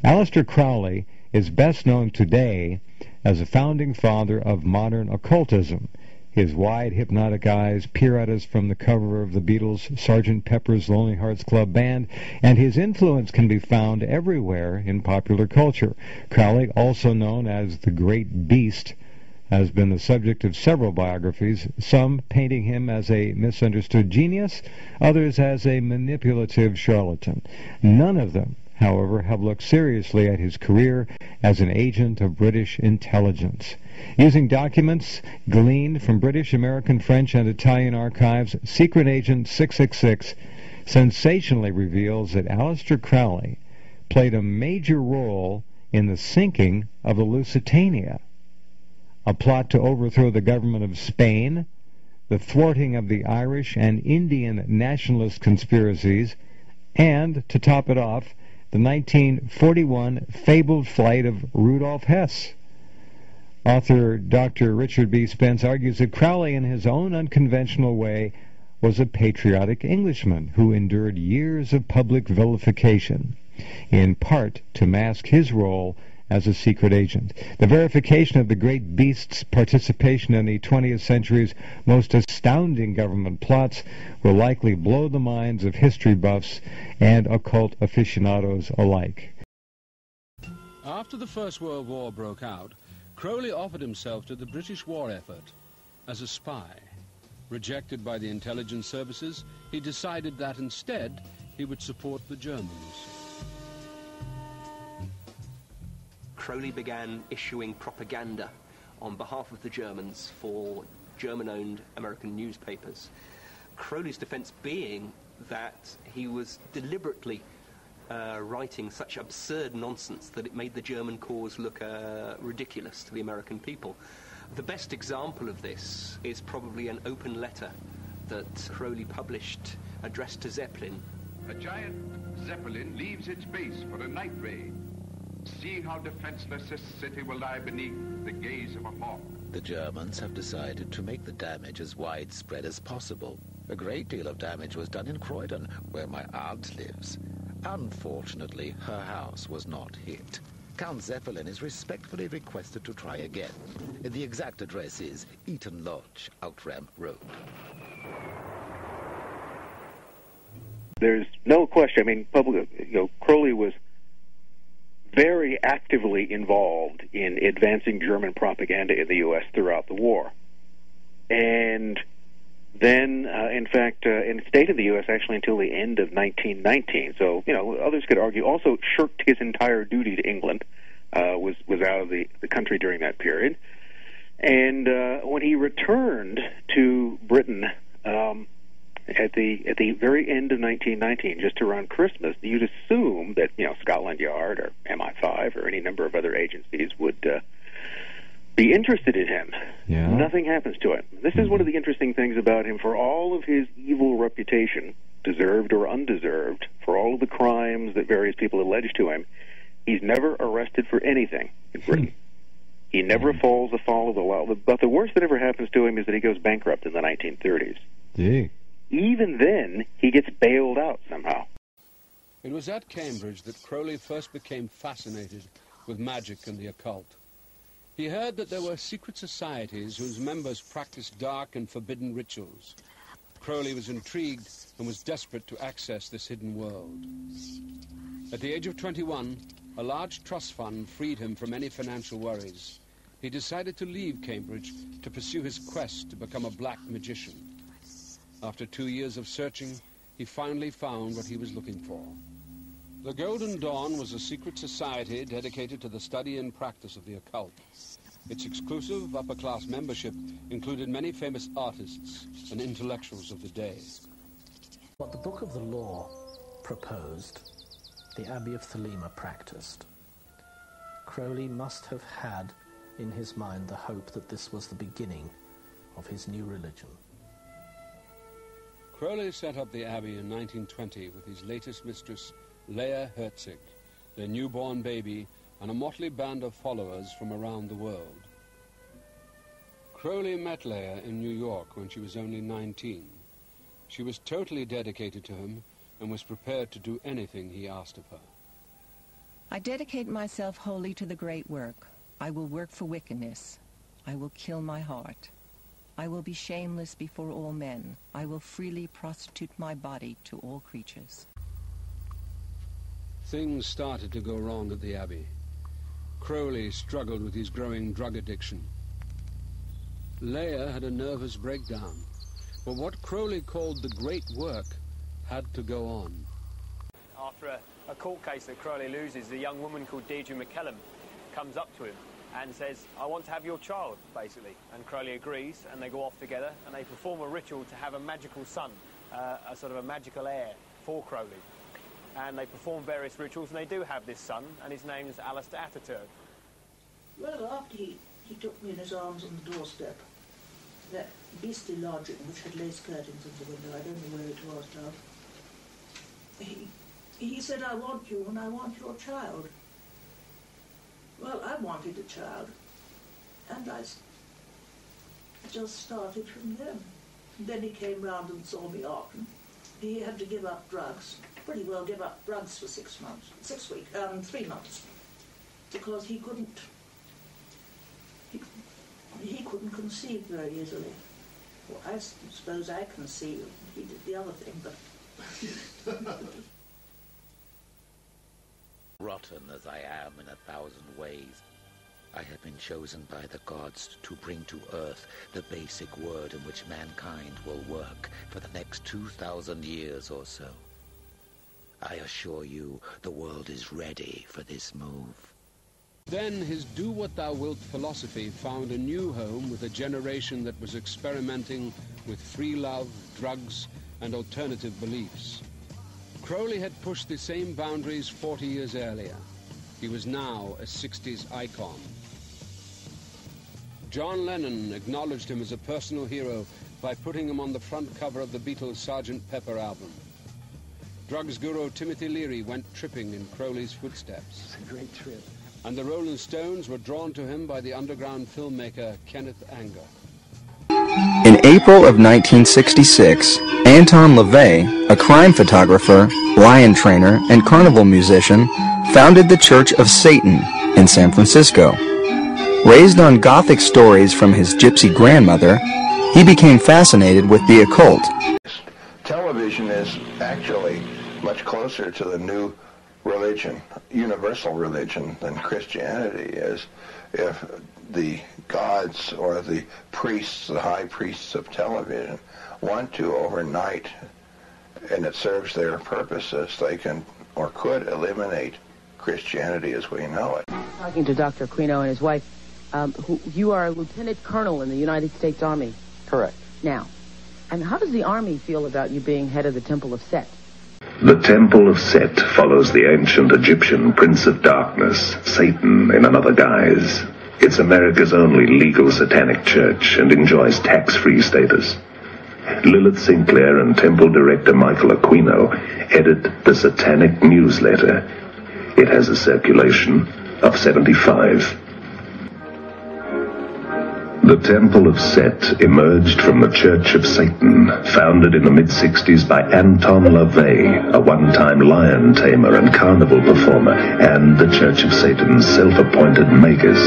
Aleister Crowley is best known today as a founding father of modern occultism. His wide, hypnotic eyes peer at us from the cover of the Beatles' Sgt. Pepper's Lonely Hearts Club Band, and his influence can be found everywhere in popular culture. Crowley, also known as the Great Beast, has been the subject of several biographies, some painting him as a misunderstood genius, others as a manipulative charlatan. None of them, however, have looked seriously at his career as an agent of British intelligence. Using documents gleaned from British, American, French, and Italian archives, Secret Agent 666 sensationally reveals that Aleister Crowley played a major role in the sinking of the Lusitania, a plot to overthrow the government of Spain, the thwarting of the Irish and Indian nationalist conspiracies, and, to top it off, the 1941 fabled flight of Rudolf Hess. Author Dr. Richard B. Spence argues that Crowley, in his own unconventional way, was a patriotic Englishman who endured years of public vilification, in part to mask his role as a secret agent. The verification of the Great Beast's participation in the 20th century's most astounding government plots will likely blow the minds of history buffs and occult aficionados alike. After the First World War broke out, Crowley offered himself to the British war effort as a spy. Rejected by the intelligence services, he decided that instead he would support the Germans. Crowley began issuing propaganda on behalf of the Germans for German-owned American newspapers. Crowley's defense being that he was deliberately writing such absurd nonsense that it made the German cause look ridiculous to the American people. The best example of this is probably an open letter that Crowley published addressed to Zeppelin. A giant Zeppelin leaves its base for a night raid. See how defenseless this city will lie beneath the gaze of a hawk. The Germans have decided to make the damage as widespread as possible. A great deal of damage was done in Croydon, where my aunt lives. Unfortunately, her house was not hit. Count Zeppelin is respectfully requested to try again. The exact address is Eaton Lodge, Outram Road. There's no question. I mean, Crowley was very actively involved in advancing German propaganda in the U.S. throughout the war. And then, in fact, and stayed in the U.S. actually until the end of 1919. So, others could argue also shirked his entire duty to England, was out of the country during that period. And when he returned to Britain at the very end of 1919, just around Christmas, you'd assume that Scotland Yard or MI5 or any number of other agencies would be interested in him. Yeah. Nothing happens to him. This is one of the interesting things about him. For all of his evil reputation, deserved or undeserved, for all of the crimes that various people allege to him, he's never arrested for anything in Britain. He never falls afoul of the law. But the worst that ever happens to him is that he goes bankrupt in the 1930s. Gee. Even then, he gets bailed out somehow. It was at Cambridge that Crowley first became fascinated with magic and the occult. He heard that there were secret societies whose members practiced dark and forbidden rituals. Crowley was intrigued and was desperate to access this hidden world. At the age of 21, a large trust fund freed him from any financial worries. He decided to leave Cambridge to pursue his quest to become a black magician. After 2 years of searching, he finally found what he was looking for. The Golden Dawn was a secret society dedicated to the study and practice of the occult. Its exclusive upper-class membership included many famous artists and intellectuals of the day. What the Book of the Law proposed, the Abbey of Thelema practiced. Crowley must have had in his mind the hope that this was the beginning of his new religion. Crowley set up the Abbey in 1920 with his latest mistress, Leah Herzig, their newborn baby, and a motley band of followers from around the world. Crowley met Leah in New York when she was only 19. She was totally dedicated to him and was prepared to do anything he asked of her. I dedicate myself wholly to the great work. I will work for wickedness. I will kill my heart. I will be shameless before all men. I will freely prostitute my body to all creatures. Things started to go wrong at the Abbey. Crowley struggled with his growing drug addiction. Leah had a nervous breakdown. But what Crowley called the great work had to go on. After a court case that Crowley loses, a young woman called Deirdre McKellum comes up to him and says, I want to have your child, basically. And Crowley agrees, and they go off together, and they perform a ritual to have a magical son, a sort of a magical heir for Crowley. And they perform various rituals, and they do have this son, and his name is Alistair Ataturk. Well, after he took me in his arms on the doorstep, that beastly lodging which had lace curtains in the window, I don't know where it was now, he said, I want you and I want your child. Well, I wanted a child, and I just started from then. And then he came round and saw me often. He had to give up drugs, pretty well give up drugs for 3 months, because he couldn't conceive very easily. Well, I suppose I conceived. He did the other thing, but... Rotten as I am in 1,000 ways, I have been chosen by the gods to bring to earth the basic word in which mankind will work for the next 2,000 years or so. I assure you, the world is ready for this move. Then his do-what-thou-wilt philosophy found a new home with a generation that was experimenting with free love, drugs, and alternative beliefs. Crowley had pushed the same boundaries 40 years earlier. He was now a 60s icon. John Lennon acknowledged him as a personal hero by putting him on the front cover of the Beatles' Sgt. Pepper album. Drugs guru Timothy Leary went tripping in Crowley's footsteps. It's a great trip. And the Rolling Stones were drawn to him by the underground filmmaker Kenneth Anger. In April of 1966, Anton LaVey, a crime photographer, lion trainer, and carnival musician, founded the Church of Satan in San Francisco. Raised on Gothic stories from his gypsy grandmother, he became fascinated with the occult. Television is actually much closer to the new religion, universal religion, than Christianity is. If the gods or the priests, the high priests of television, want to overnight, and it serves their purposes, they can or could eliminate Christianity as we know it. Talking to Dr. Aquino and his wife, you are a lieutenant colonel in the United States Army. Correct. Now, and how does the Army feel about you being head of the Temple of Set? The Temple of Set follows the ancient Egyptian Prince of Darkness, Satan in another guise. It's America's only legal satanic church and enjoys tax-free status. Lilith Sinclair and Temple Director Michael Aquino edit the Satanic Newsletter. It has a circulation of 75. The Temple of Set emerged from the Church of Satan, founded in the mid-60s by Anton LaVey, a one-time lion tamer and carnival performer, and the Church of Satan's self-appointed makers.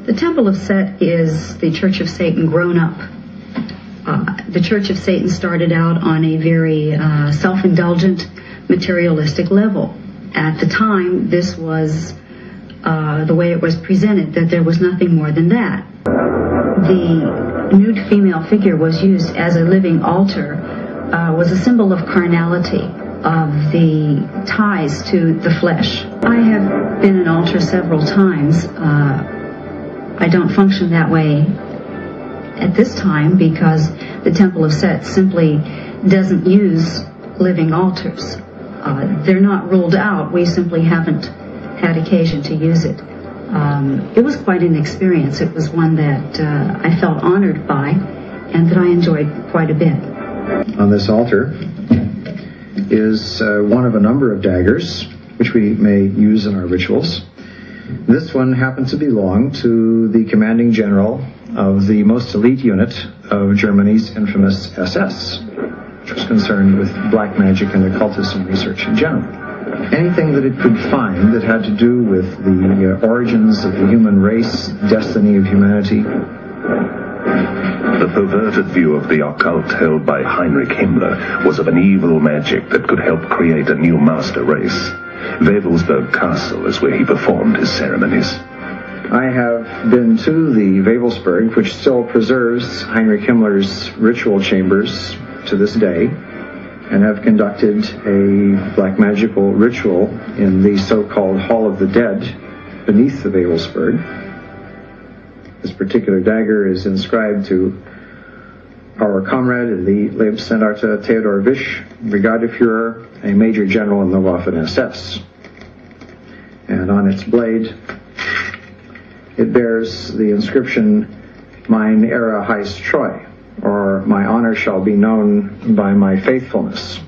The Temple of Set is the Church of Satan grown up. The Church of Satan started out on a very self-indulgent, materialistic level. At the time, this was the way it was presented, that there was nothing more than that. The nude female figure was used as a living altar, was a symbol of carnality, of the ties to the flesh. I have been an altar several times. I don't function that way at this time because the Temple of Set simply doesn't use living altars. They're not ruled out. We simply haven't had occasion to use it. It was quite an experience. It was one that I felt honored by and that I enjoyed quite a bit. On this altar is one of a number of daggers which we may use in our rituals. This one happens to belong to the commanding general of the most elite unit of Germany's infamous SS, which was concerned with black magic and occultism research in general. anything that it could find that had to do with the origins of the human race, destiny of humanity. The perverted view of the occult held by Heinrich Himmler was of an evil magic that could help create a new master race. Wewelsburg Castle is where he performed his ceremonies. I have been to the Wewelsburg, which still preserves Heinrich Himmler's ritual chambers to this day, and have conducted a black magical ritual in the so-called Hall of the Dead beneath the Wewelsburg. This particular dagger is inscribed to our comrade, the Leibstandarte Theodor Wisch, Brigadeführer, a major general in the Waffen-SS. And on its blade, it bears the inscription, Mein Ehre heißt Treu, or my honor shall be known by my faithfulness.